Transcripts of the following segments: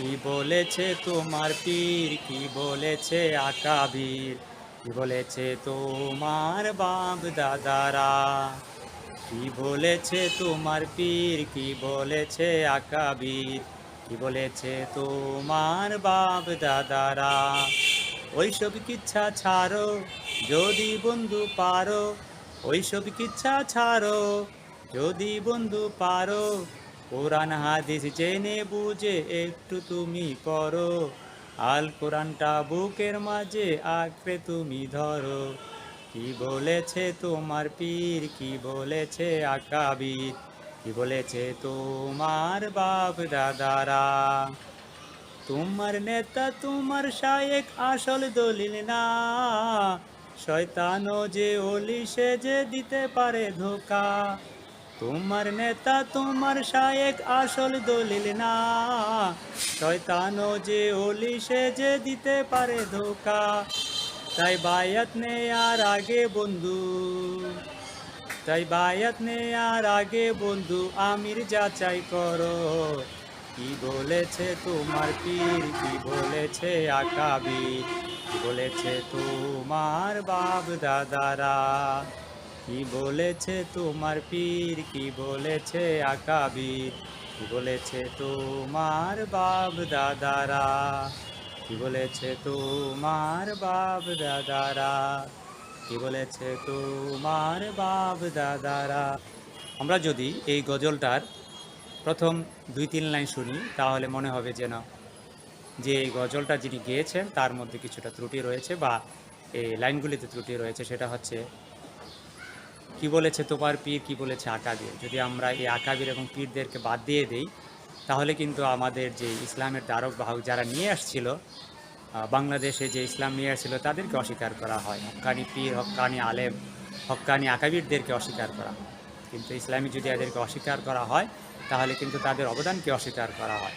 কি বলেছে তোমার পীর, কি বলেছে আকাবির, কি বলেছে তোমার বাপ দাদারা, কি বলেছে তোমার পীর, কি বলেছে আকাবির, কি বলেছে তোমার বাপ দাদারা। ওইসব কিচ্ছা ছাড়ো যদি বন্ধু পারো, ওইসব কিচ্ছা ছাড়ো যদি বন্ধু পারো, কোরআন হাদিস জেনে বুঝে একটু তুমি পড়ো, আল কোরআনটা বুকের মাঝে আঁকড়ে তুমি ধরো। কি বলেছে তোমার পীর, কি বলেছে আকাবির, কি বলেছে তোমার বাপ দাদারা। তোমার নেতা তোমার শায়েক আসল দলিল না, শয়তানও যে অলি সে যে দিতে পারে ধোকা। তোমার নেতা তোমার শায়েক আসল দলিল না, শয়তানও যে অলি সে যে দিতে পারে ধোকা। তাই বায়াত নেয়ার আগে বন্ধু, তাই বায়াত নেয়ার আগে বন্ধু আমির যাচাই করো। কি বলেছে তোমার পীর, কি বলেছে আকাবির, কি বলেছে তোমার বাপ দাদারা, কি বলেছে তোমার পীর, কি বলেছে আকাবির, কি বলেছে তোমার বাপ দাদারা, কি বলেছে তোমার বাপ দাদারা, কি বলেছে তোমার বাপ দাদারা। আমরা যদি এই গজলটার প্রথম 2-3 লাইন শুনি তাহলে মনে হবে যেন যে এই গজলটা যিনি গেয়েছেন তার মধ্যে কিছুটা ত্রুটি রয়েছে, বা এই লাইনগুলিতে ত্রুটি রয়েছে। সেটা হচ্ছে কি বলেছে তোমার পীর, কি বলেছে আকাবির। যদি আমরা এই আকাবির এবং পীরদেরকে বাদ দিয়ে দেই তাহলে কিন্তু আমাদের যে ইসলামের ধারক বাহক যারা নিয়ে আসছিল, বাংলাদেশে যে ইসলাম নিয়ে আসছিল তাদেরকে অস্বীকার করা হয়। হক্কানি পীর, হক্কানি আলেম, হক্কানি আকাবিরদেরকে অস্বীকার করা হয়। কিন্তু ইসলামী যদি এদেরকে অস্বীকার করা হয় তাহলে কিন্তু তাদের অবদানকে অস্বীকার করা হয়।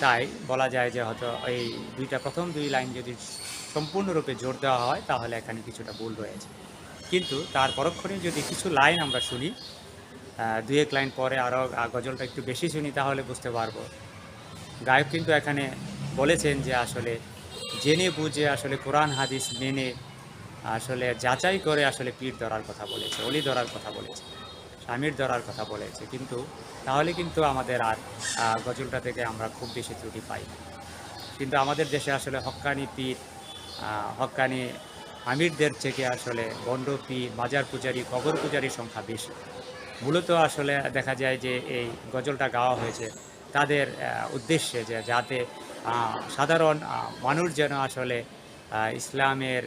তাই বলা যায় যে হয়তো এই প্রথম 2 লাইন যদি সম্পূর্ণরূপে জোর দেওয়া হয় তাহলে এখানে কিছুটা ভুল রয়েছে। কিন্তু তার পরক্ষণে যদি কিছু লাইন আমরা শুনি, 2-1 লাইন পরে আরও গজলটা একটু বেশি শুনি তাহলে বুঝতে পারবো। গায়ক কিন্তু এখানে বলেছেন যে আসলে জেনে বুঝে আসলে কোরআন হাদিস মেনে আসলে যাচাই করে আসলে পীর ধরার কথা বলেছে, অলি ধরার কথা বলেছে, স্বামীর ধরার কথা বলেছে। কিন্তু তাহলে কিন্তু আমাদের আর গজলটা থেকে আমরা খুব বেশি ত্রুটি পাই না। কিন্তু আমাদের দেশে আসলে হক্কানি পীর, হক্কানি আমিরদের থেকে আসলে বন্ড পীর, মাজার পূজারী, কবর পূজারীর সংখ্যা বেশি। মূলত আসলে দেখা যায় যে এই গজলটা গাওয়া হয়েছে তাদের উদ্দেশ্যে, যে যাতে সাধারণ মানুষ যেন আসলে ইসলামের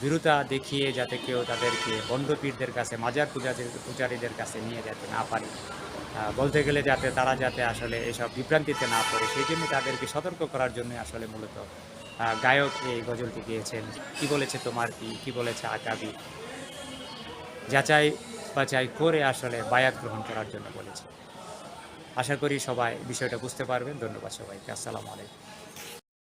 বিরুদ্ধা দেখিয়ে যাতে কেউ তাদেরকে বন্ড পীরদের কাছে, মাজার পূজারীদের কাছে নিয়ে যেতে না পারে। বলতে গেলে যাতে তারা যাতে আসলে এসব বিভ্রান্তিতে না পড়ে, সেই জন্য তাদেরকে সতর্ক করার জন্য আসলে মূলত গায়ক এই গজলটি গেয়েছেন। কি বলেছে তোমার পীর, কি বলেছে আকাবির, যাচাই বাছাই করে আসলে বায়াত গ্রহণ করার জন্য বলেছে। আশা করি সবাই বিষয়টা বুঝতে পারবেন। ধন্যবাদ সবাইকে। আসসালামু আলাইকুম।